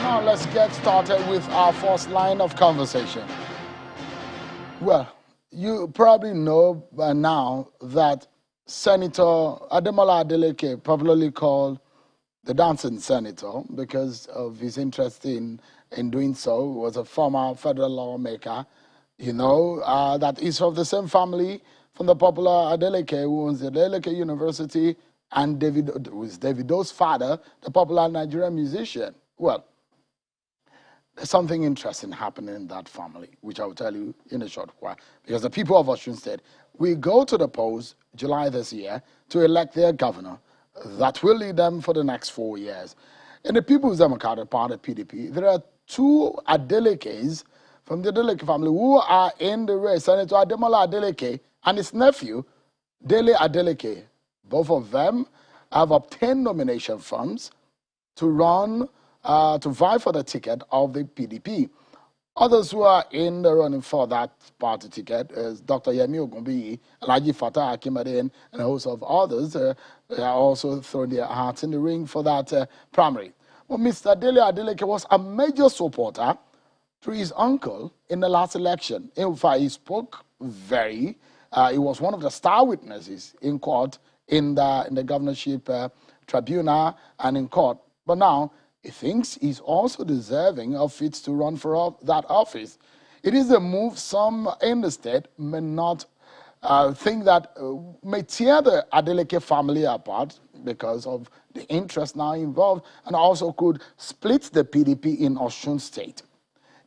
Now let's get started with our first line of conversation. Well, you probably know by now that Senator Ademola Adeleke, popularly called the dancing senator because of his interest in doing so, was a former federal lawmaker, that is of the same family from the popular Adeleke, who owns the Adeleke University, and who is Davido's father, the popular Nigerian musician. Well, there's something interesting happening in that family, which I will tell you in a short while. Because the people of Osun State, we go to the polls July this year to elect their governor that will lead them for the next 4 years. In the People's Democratic Party, PDP, there are two Adelekes from the Adeleke family who are in the race. Senator Ademola Adeleke and his nephew, Dele Adeleke. Both of them have obtained nomination forms to run, to vie for the ticket of the PDP. Others who are in the running for that party ticket is Dr. Yemi Ogunbiyi, Alhaji Fatah Akimade, and a host of others. They are also throwing their hats in the ring for that primary. Well, Mr. Dele Adeleke was a major supporter to his uncle in the last election. In fact, he spoke he was one of the star witnesses in court, in the governorship tribunal and in court. But now, he thinks he's also deserving of fit to run for that office. It is a move some in the state may not think that may tear the Adeleke family apart because of the interest now involved, and also could split the PDP in Osun State.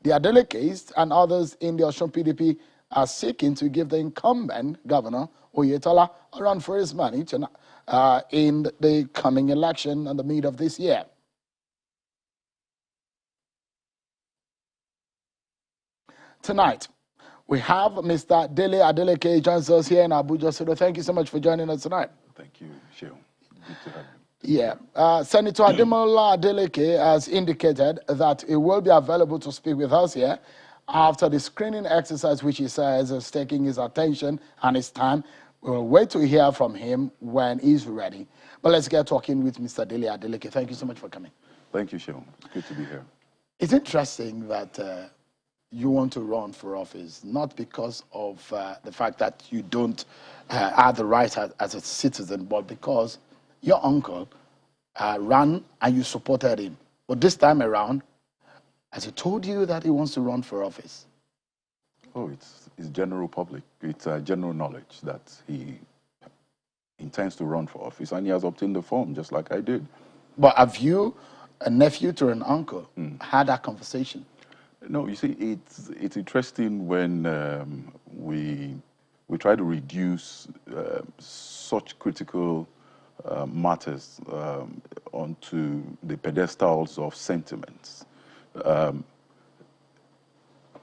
The Adelekes and others in the Osun PDP are seeking to give the incumbent governor, Oyetola, a run for his money in the coming election in the mid of this year. Tonight, we have Mr. Dele Adeleke joins us here in Abuja. So thank you so much for joining us tonight. Thank you, Sheil. Good to have you. Yeah. Senator Ademola Adeleke has indicated that he will be available to speak with us here after the screening exercise, which he says is taking his attention and his time. We'll wait to hear from him when he's ready. But let's get talking with Mr. Dele Adeleke. Thank you so much for coming. Thank you, Sheil. Good to be here. It's interesting that you want to run for office, not because of the fact that you don't have the right as a citizen, but because your uncle ran and you supported him. But this time around, has he told you that he wants to run for office? Oh, it's general public. It's general knowledge that he intends to run for office, and he has obtained the form, just like I did. But have you, a nephew to an uncle, had that conversation? No, you see, it's interesting when we try to reduce such critical matters onto the pedestals of sentiments.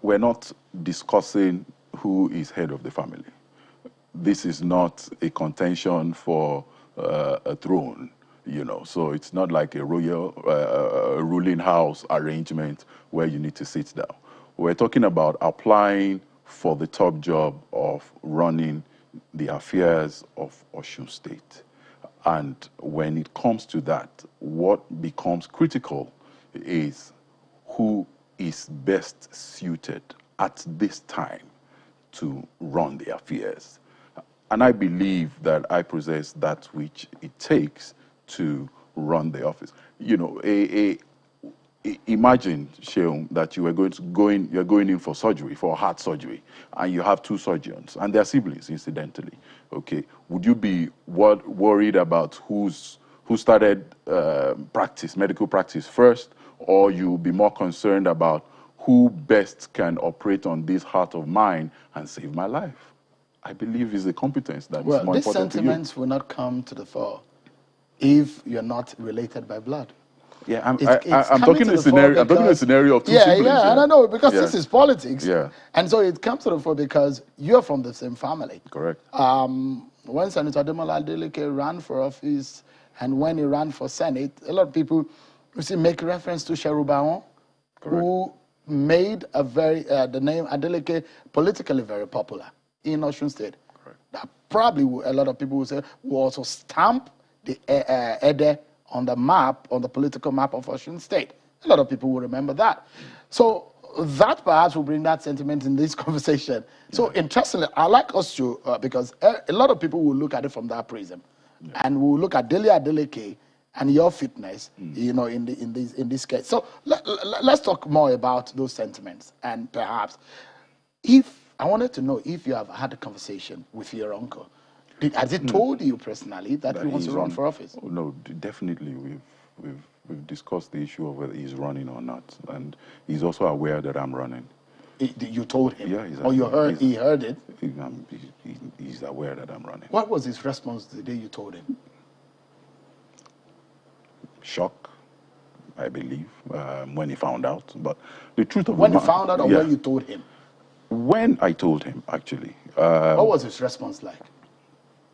We're not discussing who is head of the family. This is not a contention for a throne. So it's not like a royal ruling house arrangement where you need to sit down. We're talking about applying for the top job of running the affairs of Osun State. And when it comes to that, what becomes critical is who is best suited at this time to run the affairs. And I believe that I possess that which it takes to run the office. Imagine, Sheil, that you're going in for surgery, for heart surgery, and you have two surgeons, and they're siblings, incidentally. Okay, would you be worried about who started medical practice first, or you'll be more concerned about who best can operate on this heart of mine and save my life? I believe is the competence that's more important to you. These sentiments will not come to the fore if you're not related by blood. Yeah, I'm talking a scenario. I'm talking a scenario of two siblings. Yeah, and I know because this is politics. Yeah, and so it comes to the fore because you're from the same family. Correct. When Senator Ademola Adeleke ran for office, and when he ran for Senate, a lot of people, make reference to Sherubaon, who made the name Adeleke politically very popular in Osun State. Correct. That probably a lot of people will say will also stamp the Ede on the map, on the political map of Osun State. A lot of people will remember that. So that perhaps will bring that sentiment in this conversation. So interestingly, I like us to, because a lot of people will look at it from that prism. And we'll look at Dele Adeleke and your fitness, you know, in this case. So let's talk more about those sentiments. And perhaps, if I wanted to know if you have had a conversation with your uncle. Has he told you personally that he wants to run for office? Oh, no, definitely. We've discussed the issue of whether he's running or not, and he's also aware that I'm running. You told him? Yeah, Or you heard? He heard it? He's aware that I'm running. What was his response the day you told him? Shock, I believe, when he found out. But the truth of When the you found out, or when you told him? When I told him, actually. What was his response like?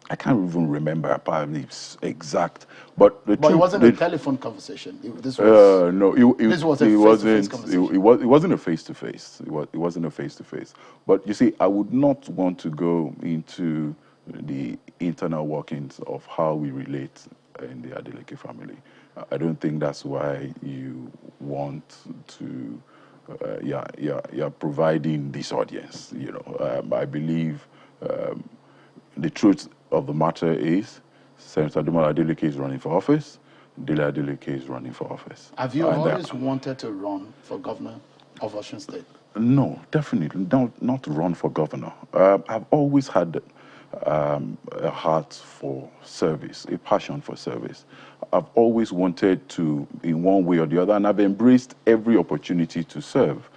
I can't even remember apparently it's exact, but It wasn't a telephone conversation. This was this was a face-to-face conversation. It wasn't a face-to-face. It wasn't a face-to-face. But you see, I would not want to go into the internal workings of how we relate in the Adeleke family. I don't think that's why you want to. You're providing this audience. You know, I believe. The truth of the matter is, Senator Adeleke is running for office. Dele Adeleke is running for office. Have you always wanted to run for governor of Osun State? No, definitely not run for governor. I've always had a heart for service, a passion for service. I've always wanted to, in one way or the other, and I've embraced every opportunity to serve.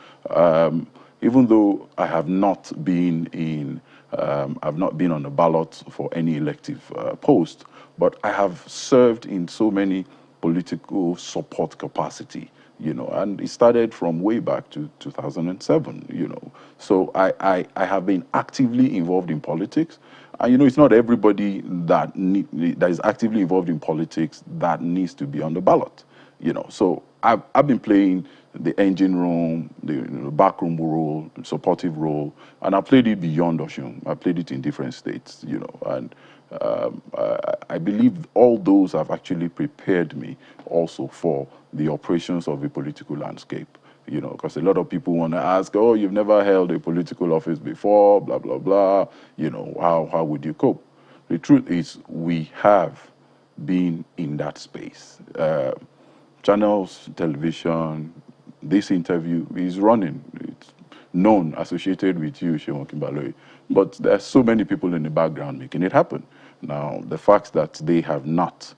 Even though I have not been in I've not been on the ballot for any elective post, but I have served in so many political support capacity, you know, and it started from way back to 2007, you know. So I have been actively involved in politics. And, you know, it's not everybody that is actively involved in politics that needs to be on the ballot, you know. So I've been playing the engine room, the backroom role, supportive role, and I played it beyond Osun. I played it in different states, you know, and I believe all those have actually prepared me also for the operations of the political landscape, you know, because a lot of people want to ask, oh, you've never held a political office before, blah, blah, blah, you know, how would you cope? The truth is we have been in that space. Channels, television, this interview is running. It's known, associated with you, Shewon Kimbaloyi. But there's so many people in the background making it happen. Now, the fact that they have not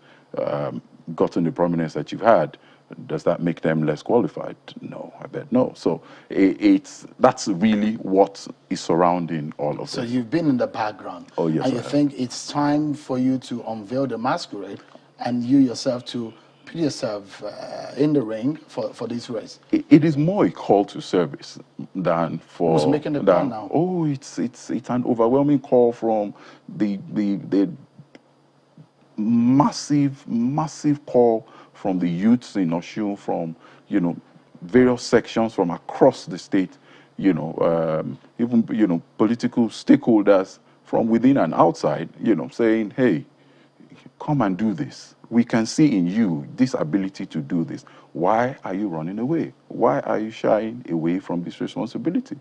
gotten the prominence that you've had, does that make them less qualified? No, I bet no. So that's really what is surrounding all of this. So you've been in the background. Oh, yes, and you think it's time for you to unveil the masquerade and you yourself to put yourself in the ring for this race? It is more a call to service than for... Who's making the plan now? Oh, it's an overwhelming call from the massive call from the youths in Osun, from, you know, various sections from across the state, you know, even, you know, political stakeholders from within and outside, you know, saying, hey, come and do this. We can see in you this ability to do this. Why are you running away? Why are you shying away from this responsibility?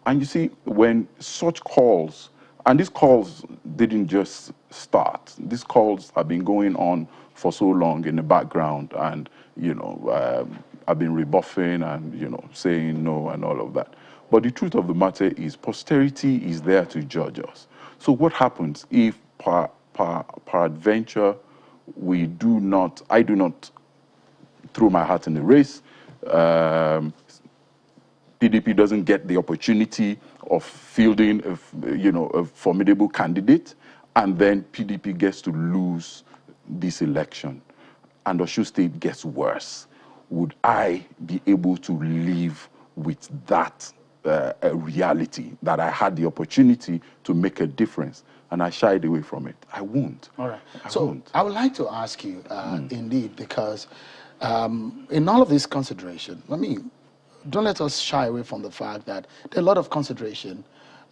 And you see, when such calls, and these calls didn't just start. These calls have been going on for so long in the background, and, you know, I've been rebuffing and, you know, saying no and all of that. But the truth of the matter is posterity is there to judge us. So what happens if peradventure I do not throw my heart in the race, PDP doesn't get the opportunity of fielding a formidable candidate, and then PDP gets to lose this election and Osun State gets worse? Would I be able to live with that reality, that I had the opportunity to make a difference and I shied away from it? I won't. All right. I would like to ask you, indeed, because in all of this consideration, don't let us shy away from the fact that there are a lot of consideration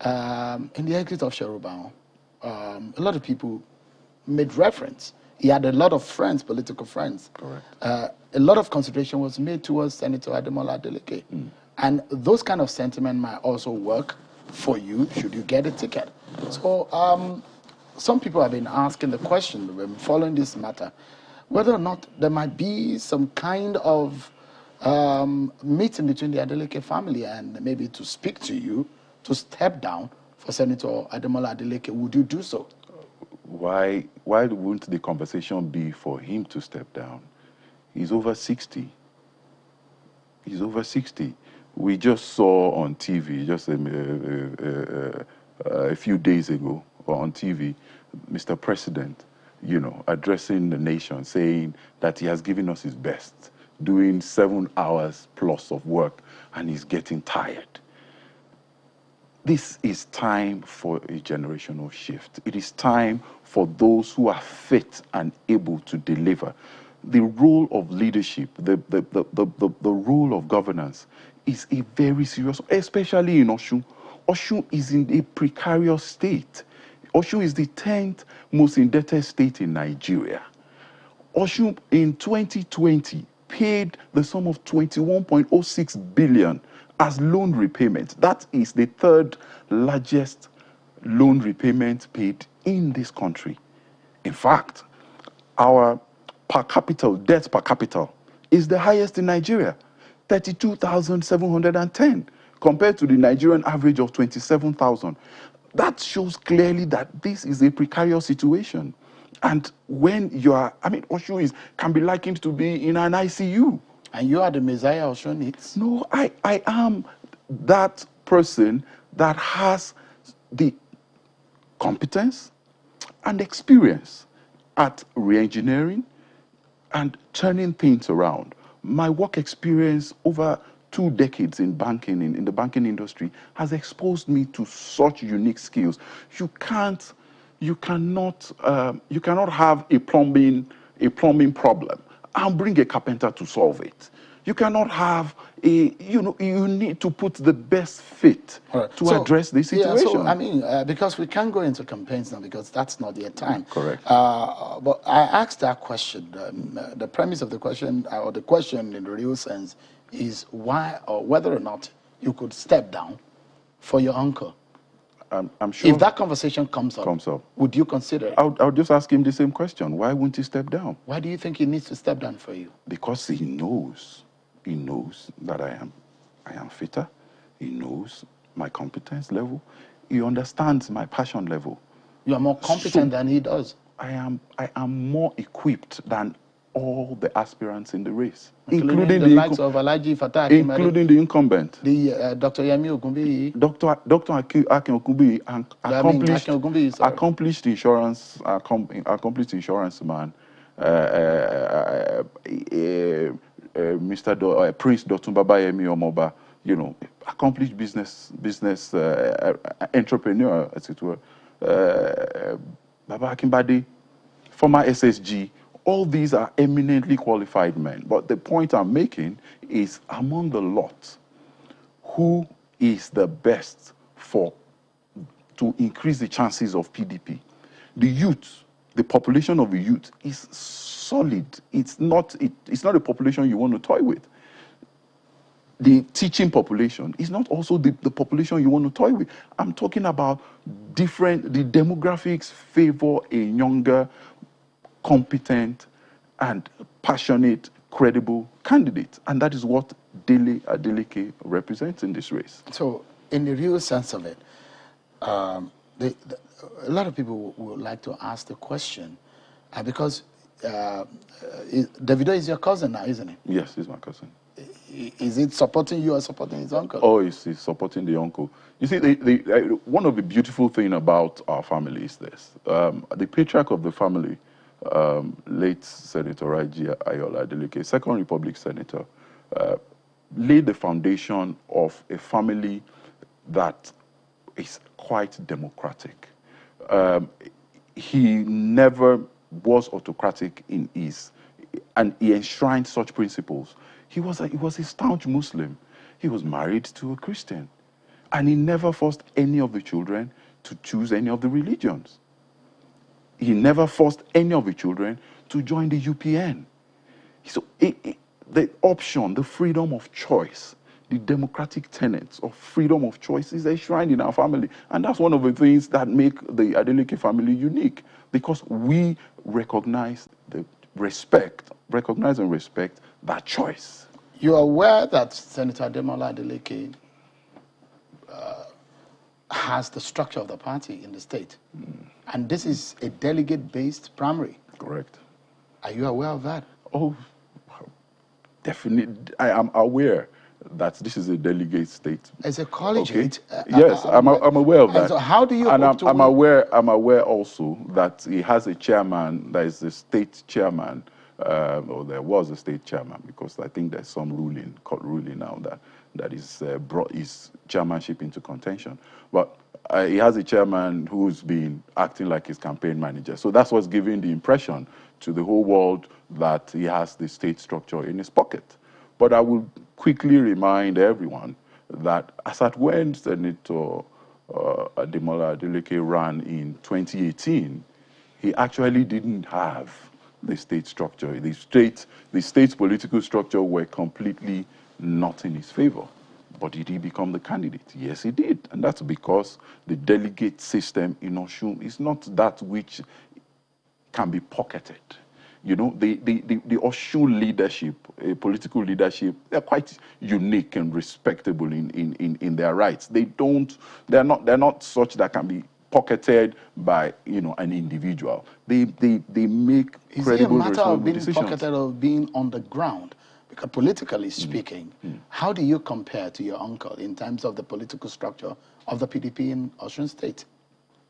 in the exit of Sheruba. A lot of people made reference He had a lot of friends, political friends. Correct. A lot of consideration was made towards Senator Ademola Adeleke. And those kind of sentiment might also work for you should you get a ticket. So some people have been asking the question, following this matter, whether or not there might be some kind of meeting between the Adeleke family and maybe to speak to you to step down for Senator Ademola Adeleke. Would you do so? Why wouldn't the conversation be for him to step down? He's over 60. He's over 60. We just saw on TV, just a few days ago on TV, Mr. President, addressing the nation, saying that he has given us his best, doing 7 hours plus of work, and he's getting tired. This is time for a generational shift. It is time for those who are fit and able to deliver. The role of leadership, the role of governance is a very serious, especially in Osun. Osun is in a precarious state. Osun is the 10th most indebted state in Nigeria. Osun in 2020 paid the sum of 21.06 billion as loan repayment. That is the third largest loan repayment paid in this country. In fact, our debt per capita is the highest in Nigeria, 32,710, compared to the Nigerian average of 27,000. That shows clearly that this is a precarious situation. And when Osun can be likened to be in an ICU. And you are the Messiah Osun needs? No, I am that person that has the competence and experience at re-engineering and turning things around. My work experience over 2 decades in banking, in the banking industry, has exposed me to such unique skills. You cannot have a plumbing problem and bring a carpenter to solve it. You cannot have you need to put the best fit to address this situation. Yeah, so because we can't go into campaigns now because that's not their time. Correct. But I asked that question. The premise of the question, or the question in the real sense, is why or whether or not you could step down for your uncle. I'm sure. If that conversation comes up, would you consider it? I'll just ask him the same question. Why won't he step down? Why do you think he needs to step down for you? Because he knows that I am fitter. He knows my competence level. He understands my passion level. You are more competent than he does. I am more equipped than all the aspirants in the race, including the likes of Alhaji Fattah Akinbade, including the incumbent, the Dr. Yemi Ogunbiyi, Dr. Akin Ogunbiyi, accomplished insurance man, Mr. Prince Dotun Babayemi Omoba, accomplished business entrepreneur, as it were. Baba Akinbade, former SSG. All these are eminently qualified men. But the point I'm making is, among the lot, who is the best to increase the chances of PDP? The youth, the population of the youth is solid. It's not a population you want to toy with. The teaching population is not also the population you want to toy with. I'm talking about the demographics favor a younger, competent and passionate, credible candidate. And that is what Dele Adeleke represents in this race. So, in the real sense of it, a lot of people would like to ask the question, because Davido is your cousin now, isn't he? Yes, he's my cousin. Is it supporting you or supporting his uncle? Oh, he's supporting the uncle. You see, one of the beautiful things about our family is this. The patriarch of the family, late Senator Raji Ayola Adeleke, Second Republic Senator, laid the foundation of a family that is quite democratic. He never was autocratic in his, and he enshrined such principles. He was a staunch Muslim. He was married to a Christian, and he never forced any of the children to choose any of the religions. He never forced any of the children to join the UPN. So the option, the freedom of choice, the democratic tenets of freedom of choice is enshrined in our family. And that's one of the things that make the Adeleke family unique, because we recognize and respect that choice. You're aware that Senator Ademola Adeleke has the structure of the party in the state. And this is a delegate-based primary. Correct. Are you aware of that? Oh, definitely. I am aware that this is a delegate state. As a collegiate, okay. Yes, I'm aware of that. So how do you and hope to I'm win? aware also that he has a chairman that is the state chairman, or there was a state chairman, because I think there's some court ruling now that is brought his chairmanship into contention. But he has a chairman who's been acting like his campaign manager. So that's what's giving the impression to the whole world that he has the state structure in his pocket. But I will quickly remind everyone that as at when Senator Ademola Adeleke ran in 2018, he actually didn't have the state structure. The state's political structure were completely not in his favor. But did he become the candidate? Yes, he did. And that's because the delegate system in Osun is not that which can be pocketed. You know, the Osun leadership, political leadership, they're quite unique and respectable in their rights. They're not such that can be pocketed by, you know, an individual. They make Is credible, it a matter of being decisions. pocketed or being on the ground? Because politically speaking, how do you compare to your uncle in terms of the political structure of the PDP in Osun State?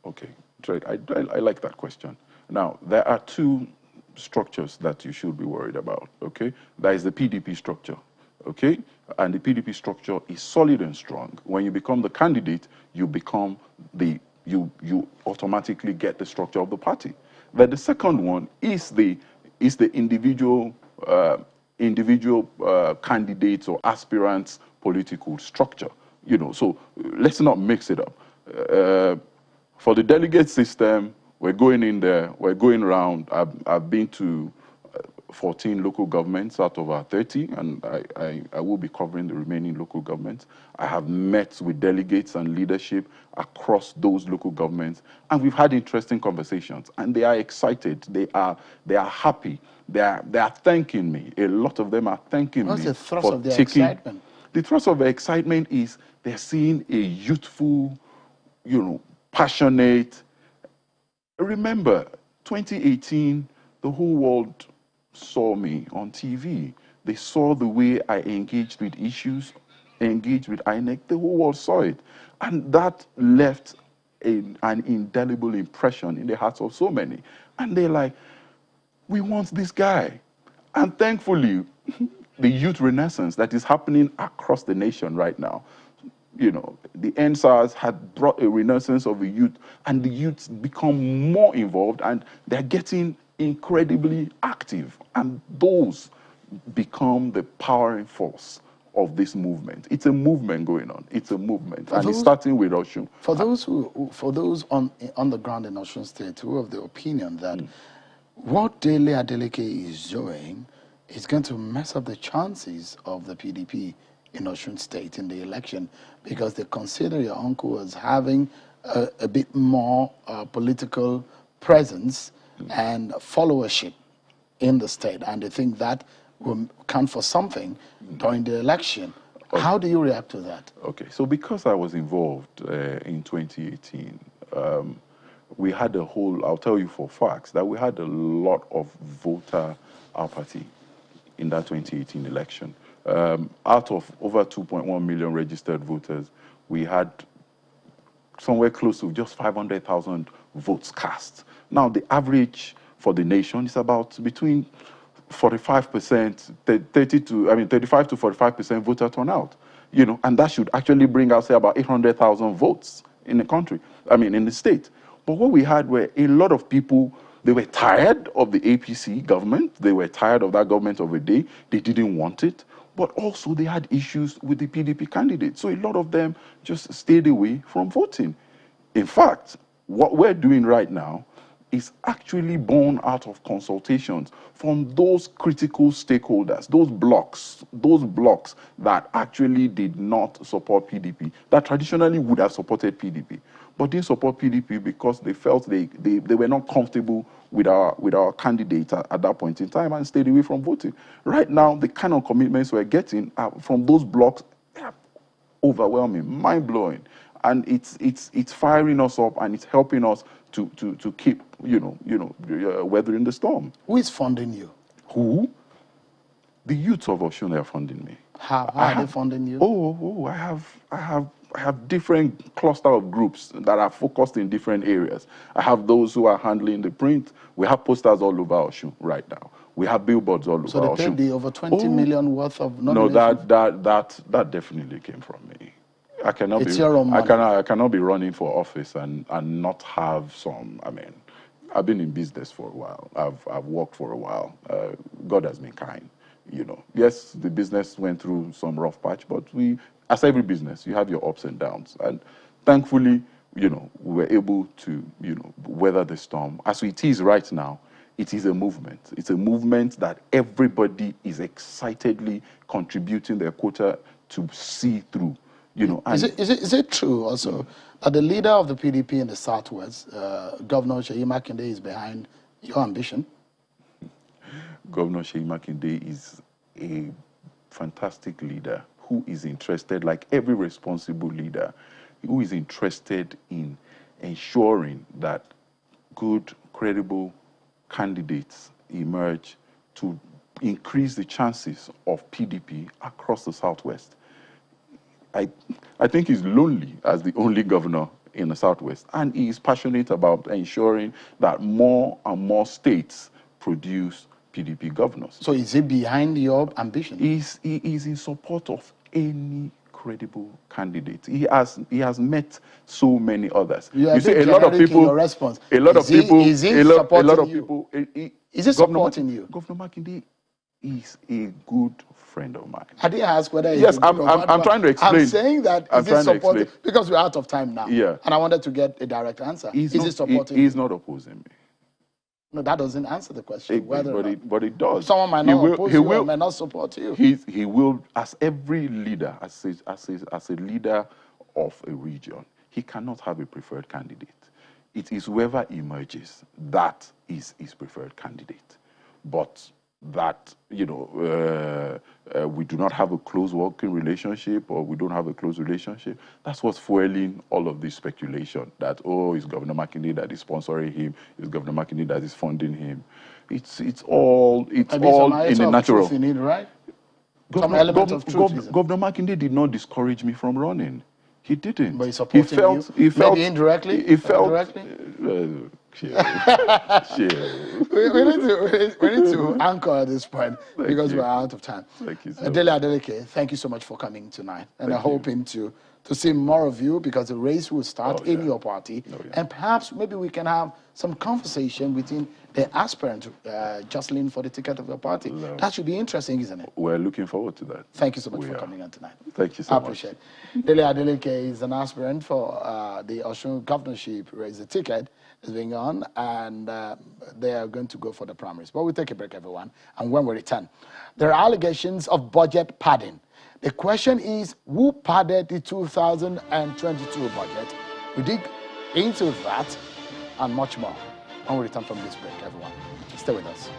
Okay, I like that question. Now, there are two structures that you should be worried about, okay? That is the PDP structure, okay? And the PDP structure is solid and strong. When you become the candidate, you become you automatically get the structure of the party. Then the second one is the individual candidates or aspirants political structure. You know, so let's not mix it up. For the delegate system, we're going in there, we're going around. I've been to 14 local governments out of our 30, and I will be covering the remaining local governments. I have met with delegates and leadership across those local governments, and we've had interesting conversations, and they are excited. They are happy. They are thanking me. A lot of them are thanking What's me the thrust for of their taking. excitement? The thrust of their excitement is they're seeing a youthful, you know, passionate. Remember, 2018, the whole world saw me on TV. They saw the way I engaged with issues, engaged with INEC. The whole world saw it. And that left an indelible impression in the hearts of so many. And they're like, we want this guy. And thankfully, the youth renaissance that is happening across the nation right now, you know, the NSAS had brought a renaissance of the youth, and the youth become more involved, and they're getting incredibly active. And those become the powering force of this movement. It's a movement going on. It's a movement, and it's starting with Osun. For those on the ground in Osun State who have the opinion that what Dele Adeleke is doing is going to mess up the chances of the PDP in Osun State in the election, because they consider your uncle as having a bit more political presence and followership in the state, and they think that will count for something during the election. Okay. How do you react to that? Okay, so because I was involved in 2018, we had a whole, I'll tell you for facts, that we had a lot of voter apathy in that 2018 election. Out of over 2.1 million registered voters, we had somewhere close to just 500,000 votes cast. Now, the average for the nation is about between 45%, 35 to 45% voter turnout. You know, and that should actually bring out, say, about 800,000 votes in the country, in the state. But what we had were a lot of people, they were tired of the APC government. They were tired of that government of a day. They didn't want it. But also they had issues with the PDP candidate. So a lot of them just stayed away from voting. In fact, what we're doing right now is actually born out of consultations from those critical stakeholders, those blocks that actually did not support PDP, that traditionally would have supported PDP, but didn't support PDP because they felt they were not comfortable with our candidate at that point in time and stayed away from voting. Right now, the kind of commitments we're getting from those blocks are overwhelming, mind-blowing. And it's firing us up, and it's helping us to keep weathering the storm. Who is funding you? Who? The youths of Osun are funding me. How are they funding you? I have different cluster of groups that are focused in different areas. I have those who are handling the print. We have posters all over Osun right now. We have billboards all over Osun. So they paid the over 20 million worth of nominations? No, that definitely came from me. I cannot your own money. I cannot be running for office and not have some. I mean, I've been in business for a while. I've worked for a while. God has been kind. Yes, the business went through some rough patch, but as every business, you have your ups and downs. And thankfully, we were able to, weather the storm. As it is right now, it is a movement. It's a movement that everybody is excitedly contributing their quota to see through. Is it true also that the leader of the PDP in the Southwest, Governor Seyi Makinde, is behind your ambition? Governor Seyi Makinde is a fantastic leader who is interested, like every responsible leader, who is interested in ensuring that good, credible candidates emerge to increase the chances of PDP across the Southwest. I think he's lonely as the only governor in the Southwest, and he is passionate about ensuring that more and more states produce PDP governors. So is he behind your ambition? He is in support of any credible candidate. He has met so many others. You see, a lot of people. In your response. A lot of people. Is he supporting you? Is he supporting you? Governor Makinde is a good friend of mine. I didn't ask whether. Yes, I'm trying to explain. I'm saying that is he supporting, because we're out of time now. Yeah. And I wanted to get a direct answer. Is he supporting? He's not opposing me. No, that doesn't answer the question. But it does. Someone might not oppose you or might not support you. He will, as every leader, as a leader of a region, he cannot have a preferred candidate. It is whoever emerges that is his preferred candidate. But that, we do not have a close working relationship, or we don't have a close relationship. That's what's fueling all of this speculation that, it's Governor Makinde that is sponsoring him, it's Governor Makinde that is funding him. It's all in the natural. You need, right? Some element of truth. Governor Makinde did not discourage me from running. He didn't. But he supported you? He felt maybe indirectly? He felt indirectly? We need to anchor at this point because we're out of time. Thank you so Dele Adeleke, thank you so much for coming tonight. And I'm hoping to see more of you, because the race will start in your party. And perhaps maybe we can have some conversation within the aspirant jostling for the ticket of your party. That should be interesting, isn't it? We're looking forward to that. Thank you so much for coming on tonight. Thank you so much. I appreciate it. Dele Adeleke is an aspirant for the Osun governorship race. The ticket is being on, and they are going to go for the primaries. But we'll take a break, everyone. And when we return, there are allegations of budget padding. The question is, who padded the 2022 budget? We dig into that and much more when we return from this break, everyone. Stay with us.